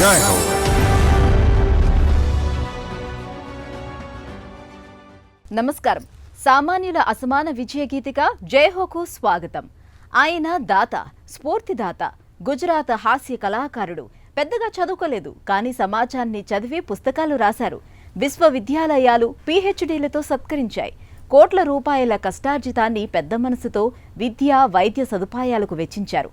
జై హో. నమస్కారం. సామాన్యుల అసమాన విజయ గీతిక జయహోకు స్వాగతం. ఆయన దాత, స్ఫూర్తిదాత, గుజరాత్ హాస్య కళాకారుడు. పెద్దగా చదువుకోలేదు, కానీ సమాజాన్ని చదివి పుస్తకాలు రాశారు. విశ్వవిద్యాలయాలు పీహెచ్డీలతో సత్కరించాయి. కోట్ల రూపాయల కష్టార్జితాన్ని పెద్ద మనసుతో విద్య, వైద్య సదుపాయాలకు వెచ్చించారు.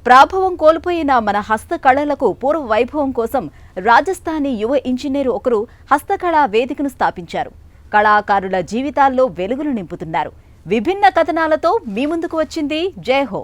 ప్రాభవం కోల్పోయిన మన హస్తకళలకు పూర్వ వైభవం కోసం రాజస్థానీ యువ ఇంజనీరు ఒకరు హస్తకళా వేదికను స్థాపించారు. కళాకారుల జీవితాల్లో వెలుగులు నింపుతున్నారు. విభిన్న కథనాలతో మీ ముందుకు వచ్చింది జయహో.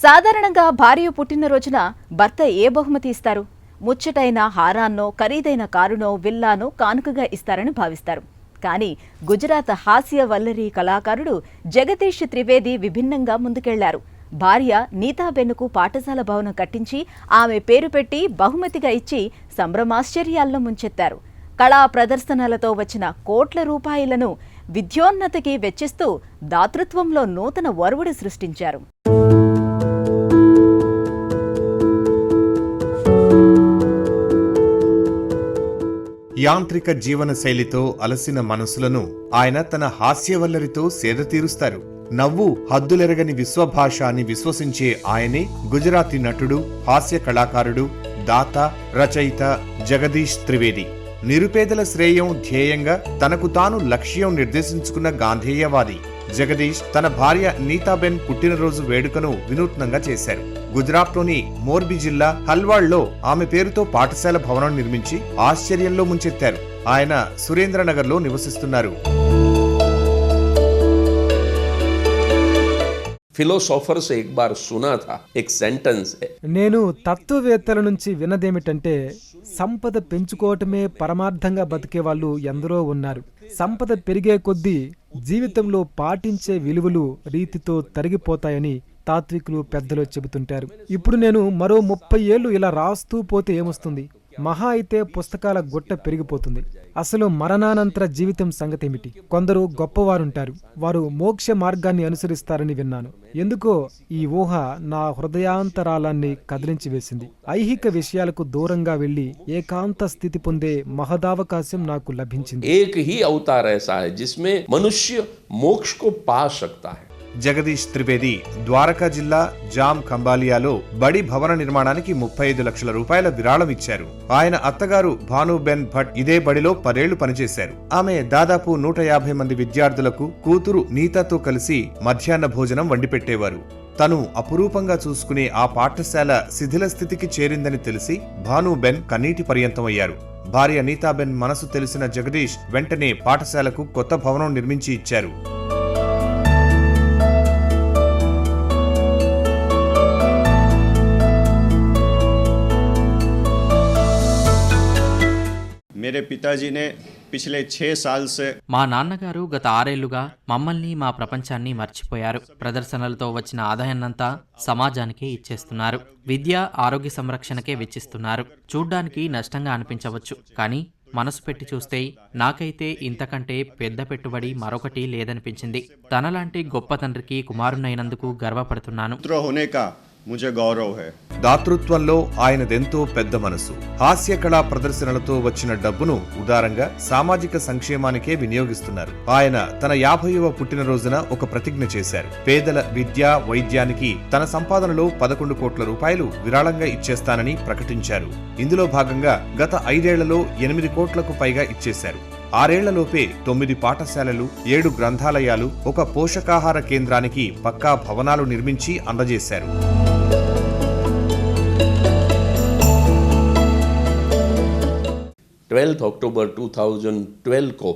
సాధారణంగా భార్య పుట్టినరోజున భర్త ఏ బహుమతి ఇస్తారు? ముచ్చటైన హారాన్నో, ఖరీదైన కారునో, విల్లానో కానుకగా ఇస్తారని భావిస్తారు. కానీ గుజరాత్ హాస్య వల్లరి కళాకారుడు జగదీష్ త్రివేది విభిన్నంగా ముందుకెళ్లారు. భార్య నీతాబెన్నుకు పాఠశాల భవనం కట్టించి ఆమె పేరు పెట్టి బహుమతిగా ఇచ్చి సంభ్రమాశ్చర్యాల్లో ముంచెత్తారు. కళా ప్రదర్శనలతో వచ్చిన కోట్ల రూపాయలను విద్యోన్నతికి వెచ్చిస్తూ దాతృత్వంలో నూతన ఒరవడి సృష్టించారు. యాంత్రిక జీవన శైలితో అలసిన మనసులను ఆయన తన హాస్యవల్లరితో సేద తీరుస్తారు. నవ్వు హద్దులెరగని విశ్వభాష అని విశ్వసించే ఆయనే గుజరాతీ నటుడు, హాస్య కళాకారుడు, దాత, రచయిత జగదీష్ త్రివేది. నిరుపేదల శ్రేయం ధ్యేయంగా తనకు తాను లక్ష్యం నిర్దేశించుకున్న గాంధేయవాది జగదీష్ తన భార్య నీతాబెన్ పుట్టినరోజు వేడుకను వినూత్నంగా చేశారు. గుజరాత్లోని మోర్బీ జిల్లా హల్వాడ్లో ఆమె పేరుతో పాఠశాల భవనం నిర్మించి ఆశ్చర్యంలో ముంచెత్తారు. ఆయన సురేంద్రనగర్లో నివసిస్తున్నారు. ఫిలోసోఫర్ से एक बार सुना था एक सेंटेंस है. నేను తత్వవేత్తల నుంచి విన్నదేమిటంటే, సంపద పెంచుకోవటమే పరమార్థంగా బతికే వాళ్ళు ఎందరో ఉన్నారు. సంపద పెరిగే కొద్దీ జీవితంలో పాటించే విలువలు రీతితో తరిగిపోతాయని తాత్వికులు పెద్దలు చెబుతుంటారు. ఇప్పుడు నేను మరో 30 ఏళ్లు ఇలా రాస్తూ పోతే ఏమొస్తుంది? మహా అయితే పుస్తకాల గుట్ట పెరిగిపోతుంది. అసలు మరణానంతర జీవితం సంగతేమిటి? కొందరు గొప్పవారుంటారు, వారు మోక్ష మార్గాన్ని అనుసరిస్తారని విన్నాను. ఎందుకో ఈ ఊహ నా హృదయాంతరాలాన్ని కదిలించి వేసింది. ఐహిక విషయాలకు దూరంగా వెళ్లి ఏకాంత స్థితి పొందే మహదావకాశం నాకు లభించింది. एक ही अवतार ऐसा है जिसमें मनुष्य मोक्ष को पा सकता है. జగదీష్ త్రివేది ద్వారకా జిల్లా జామ్ ఖంబాలియాలో బడి భవన నిర్మాణానికి 35 లక్షల రూపాయల విరాళం ఇచ్చారు. ఆయన అత్తగారు భానుబెన్ భట్ ఇదే బడిలో 10 ఏళ్లు పనిచేశారు. ఆమె దాదాపు 150 మంది విద్యార్థులకు కూతురు నీతాతో కలిసి మధ్యాహ్న భోజనం వండిపెట్టేవారు. తను అపురూపంగా చూసుకునే ఆ పాఠశాల శిథిల స్థితికి చేరిందని తెలిసి భానుబెన్ కన్నీటి పర్యంతమయ్యారు. భార్య నీతాబెన్ మనసు తెలిసిన జగదీష్ వెంటనే పాఠశాలకు కొత్త భవనం నిర్మించి ఇచ్చారు. मेरे पिताजी ने पिछले 6 साल से మా నాన్నగారు గత 6 ఏళ్లుగా మమ్మల్ని, మా ప్రపంచాన్ని మర్చిపోయారు. ప్రదర్శనలతో వచ్చిన ఆదాయాన్నంతా సమాజానికే ఇచ్చేస్తున్నారు. విద్య, ఆరోగ్య సంరక్షణకే వెచ్చిస్తున్నారు. చూడ్డానికి నష్టంగా అనిపించవచ్చు, కానీ మనసు పెట్టి చూస్తే నాకైతే ఇంతకంటే పెద్ద పెట్టుబడి మరొకటి లేదనిపించింది. తనలాంటి గొప్ప తండ్రికి కుమారునైనందుకు గర్వపడుతున్నాను. मुझे गौरव है. దాతృత్వంలో ఆయనదెంతో పెద్ద మనసు. హాస్య కళా ప్రదర్శనలతో వచ్చిన డబ్బును ఉదారంగా సామాజిక సంక్షేమానికే వినియోగిస్తున్నారు. ఆయన తన 50వ పుట్టినరోజున ఒక ప్రతిజ్ఞ చేశారు. పేదల విద్య, వైద్యానికి తన సంపాదనలో 11 కోట్ల రూపాయలు విరాళంగా ఇచ్చేస్తానని ప్రకటించారు. ఇందులో భాగంగా గత 5 ఏళ్లలో 8 కోట్లకు పైగా ఇచ్చేశారు. 6 ఏళ్లలోపే 9 పాఠశాలలు, 7 గ్రంథాలయాలు, ఒక పోషకాహార కేంద్రానికి పక్కా భవనాలు నిర్మించి అందజేశారు. 12 अक्टूबर 2012 को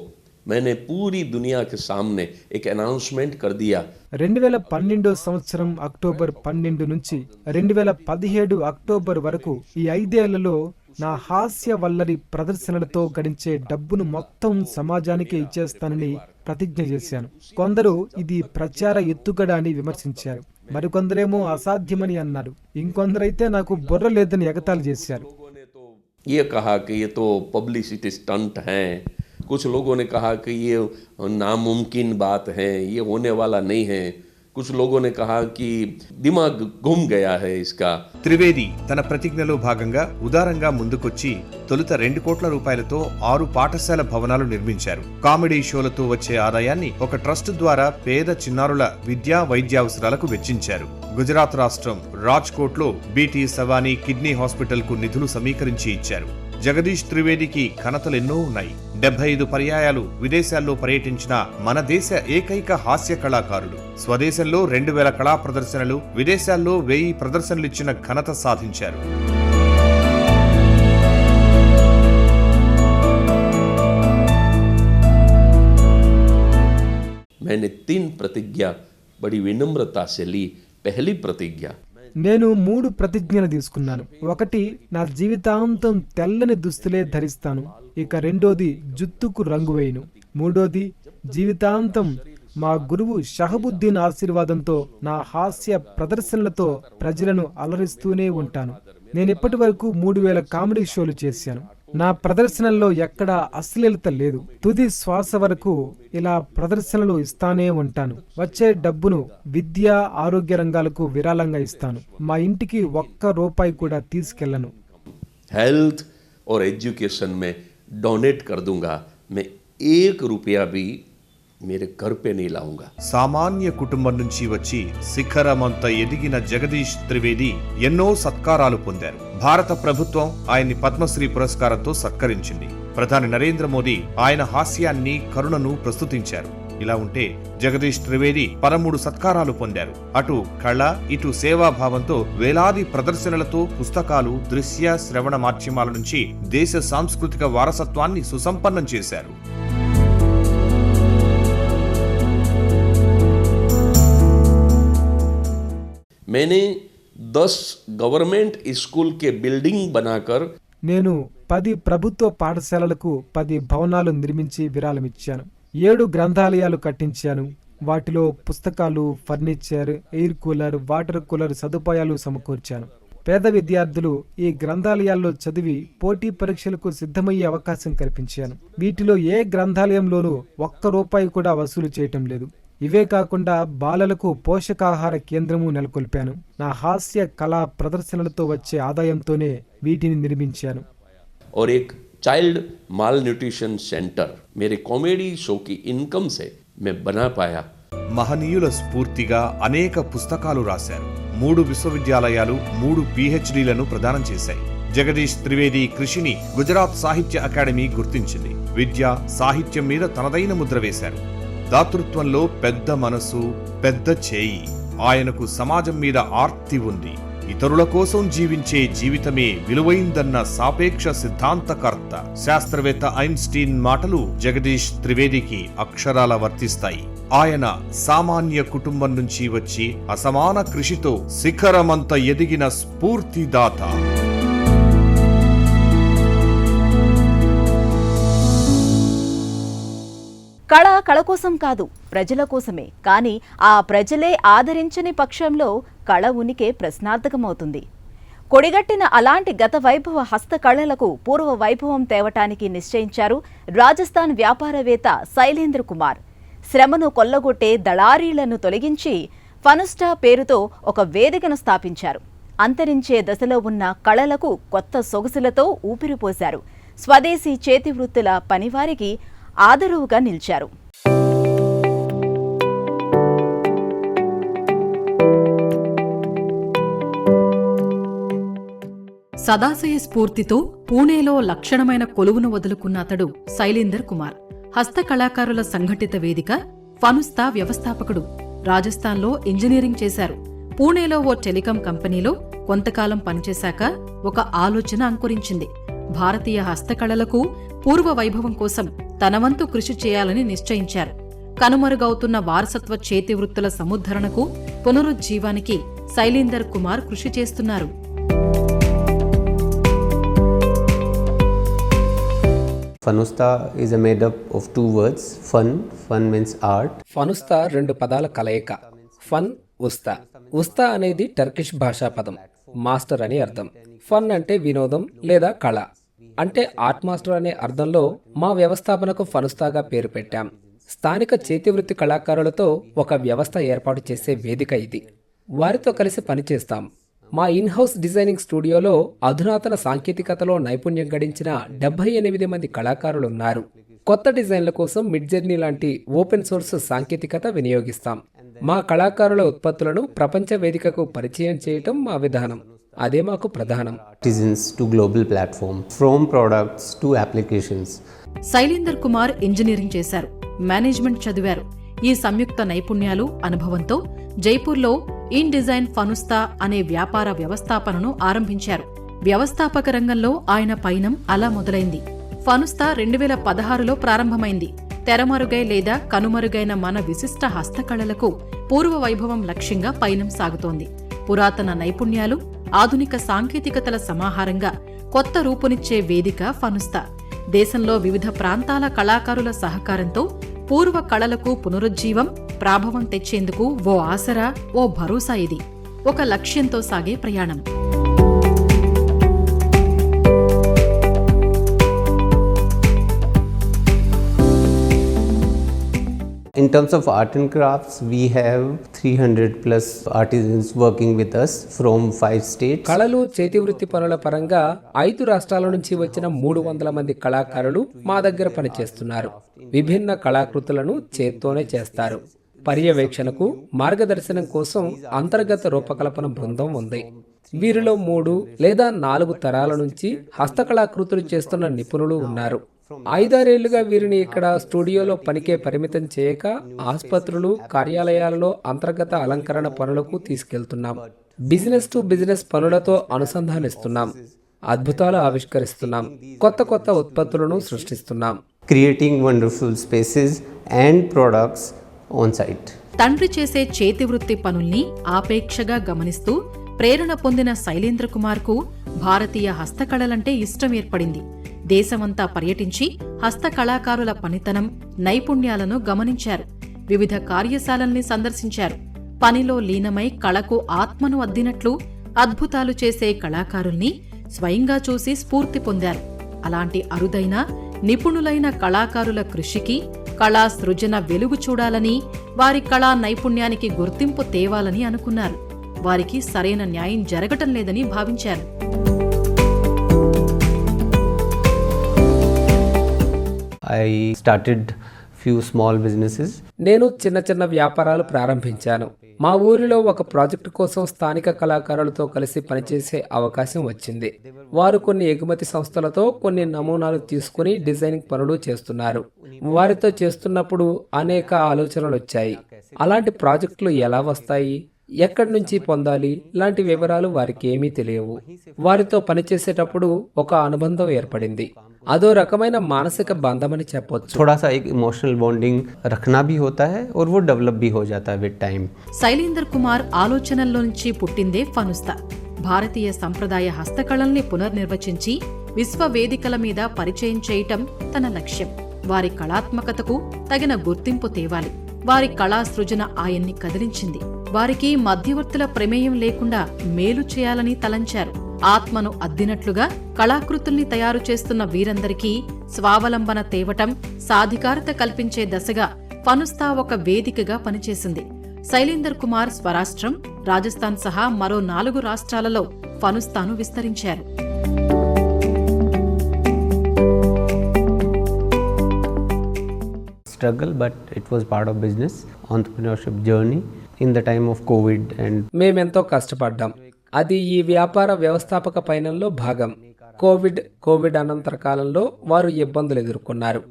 मैंने पूरी दुनिया के सामने एक अनाउंसमेंट कर दिया. 2012 సంవత్సరం అక్టోబర్ 12 నుంచి 2017 అక్టోబర్ వరకు ఈ 5 ఏళ్లలో నా హాస్య వల్లరి ప్రదర్శనలతో గడించే డబ్బును మొత్తం సమాజానికి ఇచ్చేస్తానని ప్రతిజ్ఞ చేశాను. కొందరు ఇది ప్రచార ఎత్తుగడ అని విమర్శించారు, మరికొందరేమో అసాధ్యమని అన్నారు. ఇంకొందరైతే నాకు బుర్ర లేదని ఎగతాళి చేశారు. ये कहा कि ये तो पब्लिसिटी स्टंट है, कुछ लोगों ने कहा कि ये नामुमकिन बात है, ये होने वाला नहीं है. कुछ लोगों ने कहा कि दिमाग घूम गया है इसका। త్రివేది తన ప్రతిజ్ఞలో భాగంగా ఉదారంగా ముందుకొచ్చి తొలుత 2 కోట్ల రూపాయలతో 6 పాఠశాల భవనాలు నిర్మించారు. కామెడీ షోలతో వచ్చే ఆదాయాన్ని ఒక ట్రస్ట్ ద్వారా పేద చిన్నారుల విద్యా వైద్య అవసరాలకు వెచ్చించారు. గుజరాత్ రాష్ట్రం రాజ్కోట్లో బీటీ సవానీ కిడ్నీ హాస్పిటల్ కు నిధులు సమీకరించి ఇచ్చారు. జగదీష్ త్రివేదికి ఘనతలెన్నో ఉన్నాయి. 75 పర్యాయాలు విదేశాల్లో పర్యటించిన మన దేశ ఏకైక హాస్య కళాకారుడు. స్వదేశంలో 2000 కళా ప్రదర్శనలు, విదేశాల్లో 1000 ప్రదర్శనలిచ్చిన ఘనత సాధించారు. मैंने 3 प्रतिज्ञा बड़ी विनम्रता से ली। पहली प्रतिज्ञा, నేను 3 ప్రతిజ్ఞలు తీసుకున్నాను. ఒకటి, నా జీవితాంతం తెల్లని దుస్తులే ధరిస్తాను. ఇక రెండోది, జుత్తుకు రంగు వేయను. మూడోది, జీవితాంతం మా గురువు షహబుద్దీన్ ఆశీర్వాదంతో నా హాస్య ప్రదర్శనలతో ప్రజలను అలరిస్తూనే ఉంటాను. నేను ఇప్పటి వరకు 3000 కామెడీ షోలు చేశాను. నా ప్రదర్శనల్లో ఎక్కడా అశ్లీలత లేదు. తుది శ్వాస వరకు ఇలా ప్రదర్శనలు ఇస్తానే ఉంటాను. వచ్చే డబ్బును విద్య, ఆరోగ్య రంగాలకు విరాళంగా ఇస్తాను. మా ఇంటికి 1 రూపాయి కూడా తీసుకెళ్లను. हेल्थ और एजुकेशन में डोनेट कर दूंगा। मैं 1 रुपया भी मेरे घर पे नहीं लाऊंगा। సామాన్య కుటుంబం నుంచి వచ్చి శిఖరమంత ఎదిగిన జగదీష్ త్రివేది ఎన్నో సత్కారాలు పొందారు. భారత ప్రభుత్వం ఆయన్ని పద్మశ్రీ పురస్కారంతో సత్కరించింది. ప్రధాని నరేంద్ర మోదీ ఆయన హాస్యాన్ని, కరుణను ప్రస్తుతించారు. ఇలా ఉంటే జగదీష్ త్రివేది 13 సత్కారాలు పొందారు. అటు కళ, ఇటు సేవాభావంతో వేలాది ప్రదర్శనలతో పుస్తకాలు, దృశ్య శ్రవణ మాధ్యమాల నుంచి దేశ సాంస్కృతిక వారసత్వాన్ని సుసంపన్నం చేశారు. मैंने 10 गवर्नमेंट स्कूल के बिल्डिंग बनाकर నేను 10 ప్రభుత్వ పాఠశాలలకు 10 భవనాలు నిర్మించి విరాళమిచ్చాను. 7 గ్రంథాలయాలు కట్టించాను. వాటిలో పుస్తకాలు, furniture, air cooler, water cooler సదుపాయాలు సమకూర్చాను. పేద విద్యార్థులు ఈ గ్రంథాలయాల్లో చదివి పోటీ పరీక్షలకు సిద్ధమయ్యే అవకాశం కల్పించాను. వీటిలో ఏ గ్రంథాలయంలోనూ 1 రూపాయి కూడా వసూలు చేయటం లేదు. ఇవే కాకుండా బాలలకు పోషకాహార కేంద్రము నెలకొల్పాను. నా హాస్య కళా ప్రదర్శనలతో వచ్చే ఆదాయంతోనే వీటిని నిర్మించాను. और एक चाइल्ड माल न्यूट्रिशन सेंटर मेरे कॉमेडी शो की इनकम से मैं बना पाया। మహనీయుల స్ఫూర్తిగా అనేక పుస్తకాలు రాశారు. 3 విశ్వవిద్యాలయాలు, 3 PhDలను ప్రదానం చేశాయి. జగదీష్ త్రివేది కృషిని గుజరాత్ సాహిత్య అకాడమీ గుర్తించింది. విద్య, సాహిత్యం మీద తనదైన ముద్ర వేశారు. దాతృత్వంలో పెద్ద మనసు, పెద్ద చేయి. ఆయనకు సమాజం మీద ఆర్తి ఉంది. ఇతరుల కోసం జీవించే జీవితమే విలువైందన్న సాపేక్ష సిద్ధాంతకర్త శాస్త్రవేత్త ఐన్స్టీన్ మాటలు జగదీష్ త్రివేదికి అక్షరాల వర్తిస్తాయి. ఆయన సామాన్య కుటుంబం నుంచి వచ్చి అసమాన కృషితో శిఖరమంత ఎదిగిన స్ఫూర్తిదాత. కళ కళ కోసం కాదు, ప్రజల కోసమే. కానీ ఆ ప్రజలే ఆదరించని పక్షంలో కళ ఉనికి ప్రశ్నార్థకమవుతుంది. కొడిగట్టిన అలాంటి గత వైభవ హస్తకళలకు పూర్వ వైభవం తేవటానికి నిశ్చయించారు రాజస్థాన్ వ్యాపారవేత్త శైలేంద్ర కుమార్. శ్రమను కొల్లగొట్టే దళారీలను తొలగించి ఫనుస్టా పేరుతో ఒక వేదికను స్థాపించారు. అంతరించే దశలో ఉన్న కళలకు కొత్త సొగసులతో ఊపిరిపోశారు. స్వదేశీ చేతివృత్తుల పనివారికి ఆదరువుగా నిలిచారు. సదాశయ స్ఫూర్తితో పూణేలో లక్షణమైన కొలువును వదులుకున్న అతడు శైలేందర్ కుమార్. హస్తకళాకారుల సంఘటిత వేదిక ఫనుస్తా వ్యవస్థాపకుడు. రాజస్థాన్లో ఇంజనీరింగ్ చేశారు. పూణేలో ఓ టెలికాం కంపెనీలో కొంతకాలం పనిచేశాక ఒక ఆలోచన అంకురించింది. భారతీయ హస్తకళలకు పూర్వ వైభవం కోసం తనవంతు కృషి చేయాలని నిశ్చయించారు. కనుమరుగవుతున్న వారసత్వ చేతివృత్తుల సముద్ధరణకు, పునరుజ్జీవానికి శైలేందర్ కుమార్ కృషి చేస్తున్నారు. Fanusta is made up of 2 words. Fun means art. ఫనుస్తా 2 పదాల కలయిక. ఫన్, ఉస్తా. ఉస్తా అనేది టర్కిష్ భాషా పదం. మాస్టర్ అని అర్థం. ఫన్ అంటే వినోదం లేదా కళ. అంటే ఆర్ట్ మాస్టర్ అనే అర్థంలో మా వ్యవస్థాపనకు ఫనుస్తాగా పేరు పెట్టాం. స్థానిక చేతివృత్తి కళాకారులతో ఒక వ్యవస్థ ఏర్పాటు చేసే వేదిక ఇది. వారితో కలిసి పనిచేస్తాం. మా ఇన్హౌస్ డిజైనింగ్ స్టూడియోలో అధునాతన సాంకేతికతలో నైపుణ్యం గడించిన 78 మంది కళాకారులున్నారు. కొత్త డిజైన్ల కోసం మిడ్జర్నీ లాంటి ఓపెన్ సోర్స్ సాంకేతికత వినియోగిస్తాం. మా కళాకారుల ఉత్పత్తులను ప్రపంచ వేదికకు పరిచయం చేయటం మా విధానం. అదే మాకు ప్రధానం. Artisans to global platform, from products to applications. Shailender Kumar engineering చేశారు, మేనేజ్మెంట్ చదివారు. ఈ సంయుక్త నైపుణ్యాలు, అనుభవంతో జైపూర్లో ఇన్ డిజైన్ ఫనుస్తా అనే వ్యాపార వ్యవస్థాపనను ఆరంభించారు. వ్యవస్థాపక రంగంలో ఆయన పయనం అలా మొదలైంది. ఫనుస్తా 2016లో ప్రారంభమైంది. తెరమరుగై లేదా కనుమరుగైన మన విశిష్ట హస్తకళలకు పూర్వ వైభవం లక్ష్యంగా పయనం సాగుతోంది. పురాతన నైపుణ్యాలు, ఆధునిక సాంకేతికతల సమాహారంగా కొత్త రూపునిచ్చే వేదిక ఫనుస్తా. దేశంలో వివిధ ప్రాంతాల కళాకారుల సహకారంతో పూర్వ కళలకు పునరుజ్జీవం, ప్రాభవం తెచ్చేందుకు ఓ ఆసరా, ఓ భరోసా ఇది. ఒక లక్ష్యంతో సాగే ప్రయాణం. In terms of art and crafts, we have 300 plus artisans working with us from 5 states. కళలు, చేతివృత్తి పనుల పరంగా 5 రాష్ట్రాల నుంచి వచ్చిన 300 మంది కళాకారులు మా దగ్గర పనిచేస్తున్నారు. విభిన్న కళాకృతులను చేత్తోనే చేస్తారు. పర్యవేక్షణకు, మార్గదర్శనం కోసం అంతర్గత రూపకల్పన బృందం ఉంది. వీరిలో 3 లేదా 4 తరాల నుంచి హస్తకళాకృతులు చేస్తున్న నిపుణులు ఉన్నారు. 5-6 ఏళ్లుగా వీరిని ఇక్కడ స్టూడియోలో పనికే పరిమితం చేయక ఆసుపత్రులు, కార్యాలయాలలో అంతర్గత అలంకరణ పనులకు తీసుకెళ్తున్నాం. బిజినెస్ టు బిజినెస్ పనులతో అనుసంధానిస్తున్నాం. అద్భుతాలు ఆవిష్కరిస్తున్నాం. కొత్త ఉత్పత్తులను సృష్టిస్తున్నాం. Creating wonderful spaces and products on site. తండ్రి చేసే చేతివృత్తి పనుల్ని ఆపేక్షగా గమనిస్తూ ప్రేరణ పొందిన శైలేంద్ర కుమార్కు భారతీయ హస్తకళలంటే ఇష్టం ఏర్పడింది. దేశమంతా పర్యటించి హస్తకళాకారుల పనితనం, నైపుణ్యాలను గమనించారు. వివిధ కార్యశాలల్ని సందర్శించారు. పనిలో లీనమై కళకు ఆత్మను అద్దినట్లు అద్భుతాలు చేసే కళాకారుల్ని స్వయంగా చూసి స్ఫూర్తి పొందారు. అలాంటి అరుదైన, నిపుణులైన కళాకారుల కృషికి, కళా సృజన వెలుగు చూడాలని, వారి కళా నైపుణ్యానికి గుర్తింపు తేవాలని అనుకున్నారు. వారికి సరైన న్యాయం జరగటం లేదని భావించారు. I started few small businesses. నేను చిన్న వ్యాపారాలు ప్రారంభించాను. మా ఊరిలో ఒక ప్రాజెక్టు కోసం స్థానిక కళాకారులతో కలిసి పనిచేసే అవకాశం వచ్చింది. వారు కొన్ని ఎగుమతి సంస్థలతో కొన్ని నమూనాలు తీసుకుని డిజైనింగ్ పనులు చేస్తున్నారు. వారితో చేస్తున్నప్పుడు అనేక ఆలోచనలు వచ్చాయి. అలాంటి ప్రాజెక్టులు ఎలా వస్తాయి, ఎక్కడి నుంచి పొందాలి లాంటి వివరాలు వారికి ఏమీ తెలియవు. వారితో పనిచేసేటప్పుడు ఒక అనుబంధం ఏర్పడింది. అదో రకమైన మానసిక బంధమని చెప్పొచ్చు. थोड़ा सा एक इमोशनल बॉन्डिंग रखना भी होता है और वो डेवलप भी हो जाता है विद टाइम. శైలేందర్ కుమార్ ఆలోచనల్లో నుంచి పుట్టిందే ఫనుస్తా. భారతీయ సంప్రదాయ హస్తకళల్ని పునర్నిర్వచించి విశ్వవేదికల మీద పరిచయం చేయటం తన లక్ష్యం. వారి కళాత్మకతకు తగిన గుర్తింపు తేవాలి. వారి కళా సృజన ఆయన్ని కదిలించింది. వారికి మధ్యవర్తుల ప్రమేయం లేకుండా మేలు చేయాలని తలంచారు. ఆత్మను అద్దినట్లుగా కళాకృతుల్ని తయారు చేస్తున్న వీరందరికీ స్వావలంబన తేవటం, సాధికారత కల్పించే దశగా ఫనుస్తా ఒక వేదికగా పనిచేసింది. శైలేందర్ కుమార్ స్వరాష్ట్రం, రాజస్థాన్ సహా మరో 4 రాష్ట్రాలలో ఫనుస్తాను విస్తరించారు. Struggle, but it was part of business entrepreneurship journey in the time of COVID and మేమెంతో కష్టపడ్డాం. అది ఈ వ్యాపార వ్యవస్థాపక పయనంలో భాగం. కోవిడ్ అనంతర కాలంలో వారు ఇబ్బందులు ఎదుర్కొన్నారు.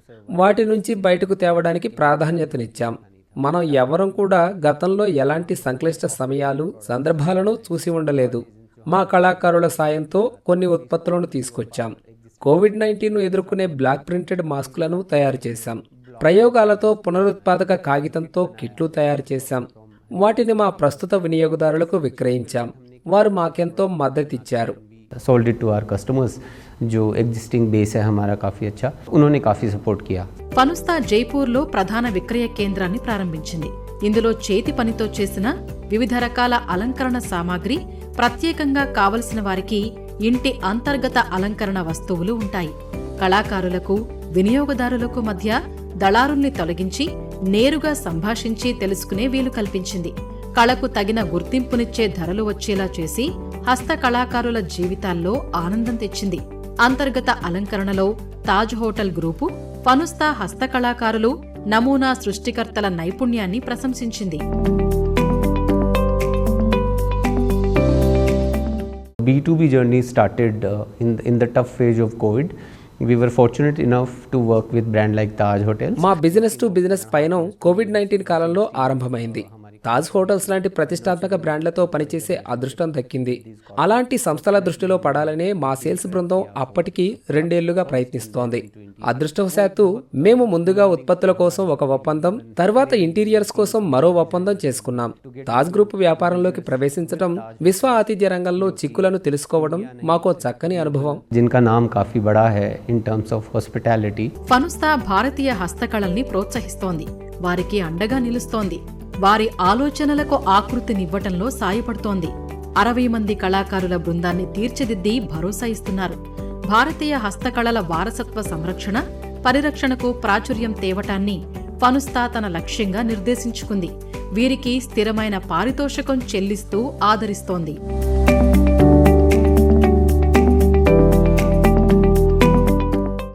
వాటి నుంచి బయటకు తేవడానికి ప్రాధాన్యతనిచ్చాం. మనం ఎవరం కూడా గతంలో ఎలాంటి సంక్లిష్ట సమయాలు, సందర్భాలను చూసి ఉండలేదు. మా కళాకారుల సాయంతో కొన్ని ఉత్పత్తులను తీసుకొచ్చాం. COVID-19ను ఎదుర్కొనే బ్లాక్ ప్రింటెడ్ మాస్కులను తయారు చేశాం. ప్రయోగాలతో పునరుత్పాదక కాగితంతో కిట్లు తయారు చేశాం. వాటిని మా ప్రస్తుత వినియోగదారులకు విక్రయించాం. వారు మాకెంతో మద్దతిచ్చారు. sold it to our customers. जो existing base है हमारा काफ़ी अच्छा, उन्होंने काफ़ी सपोर्ट किया. ఫనుస్తా జైపూర్లో ప్రధాన విక్రయ కేంద్రాన్ని ప్రారంభించింది. ఇందులో చేతి పనితో చేసిన వివిధ రకాల అలంకరణ సామాగ్రి, ప్రత్యేకంగా కావలసిన వారికి ఇంటి అంతర్గత అలంకరణ వస్తువులు ఉంటాయి. కళాకారులకు, వినియోగదారులకు మధ్య దళారుల్ని తొలగించి నేరుగా సంభాషించి తెలుసుకునే వీలు కల్పించింది. కళకు తగిన గుర్తింపునిచ్చే ధరలు వచ్చేలా చేసి హస్త కళాకారుల జీవితాల్లో ఆనందం తెచ్చింది. అంతర్గత అలంకరణలో తాజ్ హోటల్ గ్రూపు ఫనుస్తా హస్తకళాకారులు, నమూనా సృష్టికర్తల నైపుణ్యాన్ని ప్రశంసించింది. B2B journey started in the tough phase of COVID. We were fortunate enough to work with brand like Taj Hotels. మా బిజినెస్ టు బిజినెస్ పయనం కోవిడ్-19 కాలంలో ఆరంభమైంది. తాజ్ హోటల్స్ లాంటి ప్రతిష్టాత్మక బ్రాండ్లతో పనిచేసే అదృష్టం దక్కింది. అలాంటి సంస్థల దృష్టిలో పడాలనే మా సేల్స్ బృందం అప్పటికి 2 ఏళ్లుగా ప్రయత్నిస్తోంది. అదృష్టవశాత్తు మేము ముందుగా ఉత్పత్తుల కోసం ఒక ఒప్పందం, తర్వాత ఇంటీరియర్స్ కోసం మరో ఒప్పందం చేసుకున్నాం. తాజ్ గ్రూప్ వ్యాపారంలోకి ప్రవేశించడం, విశ్వ ఆతిథ్య రంగంలో చిక్కులను తెలుసుకోవడం మాకో చక్కని అనుభవం. जिनका नाम काफी बड़ा है in terms of hospitality. ఫనుస్తా భారతీయ హస్తకళల్ని ప్రోత్సహిస్తోంది, వారికి అండగా నిలుస్తోంది, వారి ఆలోచనలకు ఆకృతినివ్వటంలో సాయపడుతోంది. 60 మంది కళాకారుల బృందాన్ని తీర్చిదిద్ది భరోసా ఇస్తున్నారు. భారతీయ హస్తకళల వారసత్వ సంరక్షణ, పరిరక్షణకు ప్రాచుర్యం తేవటాన్ని ఫనుస్తా తన లక్ష్యంగా నిర్దేశించుకుంది. వీరికి స్థిరమైన పారితోషికం చెల్లిస్తూ ఆదరిస్తోంది.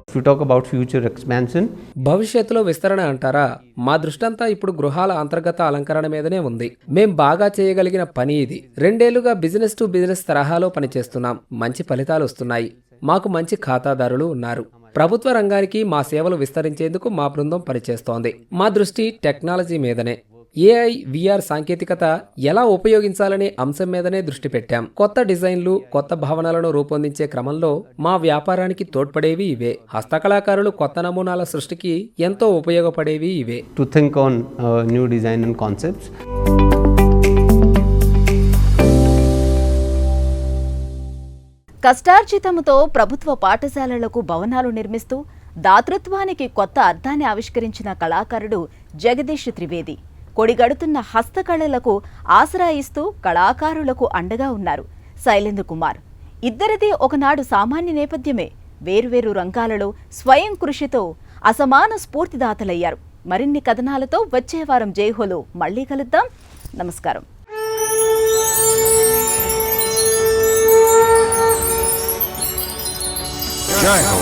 If you talk about future expansion, భవిష్యత్తులో విస్తరణ అంటారా? మా దృష్టంతా ఇప్పుడు గృహాల అంతర్గత అలంకరణ మీదనే ఉంది. మేం బాగా చేయగలిగిన పని ఇది. 2 ఏళ్లుగా బిజినెస్ టు బిజినెస్ తరహాలో పనిచేస్తున్నాం. మంచి ఫలితాలు వస్తున్నాయి. మాకు మంచి ఖాతాదారులు ఉన్నారు. ప్రభుత్వ రంగానికి మా సేవలు విస్తరించేందుకు మా బృందం పనిచేస్తోంది. మా దృష్టి టెక్నాలజీ మీదనే. AI, VR సాంకేతికత ఎలా ఉపయోగించాలనే అంశం మీదనే దృష్టి పెట్టాం. కొత్త డిజైన్లు, కొత్త భావనలను రూపొందించే క్రమంలో మా వ్యాపారానికి తోడ్పడేవి ఇవే. హస్తకళాకారులు కొత్త నమూనాల సృష్టికి ఎంతో ఉపయోగపడేవి ఇవే. to think on new design and concepts. కష్టార్జితంతో ప్రభుత్వ పాఠశాలలకు భవనాలు నిర్మిస్తూ దాతృత్వానికి కొత్త అర్థాన్ని ఆవిష్కరించిన కళాకారుడు జగదీష్ త్రివేది. కొడిగడుతున్న హస్తకళలకు ఆసరా ఇస్తూ కళాకారులకు అండగా ఉన్నారు శైలేంద్ర కుమార్. ఇద్దరిది ఒకనాడు సామాన్య నేపథ్యమే. వేర్వేరు రంగాలలో స్వయం కృషితో అసమాన స్ఫూర్తిదాతలయ్యారు. మరిన్ని కథనాలతో వచ్చే వారం జైహోలో మళ్లీ కలుద్దాం. నమస్కారం. జై హో.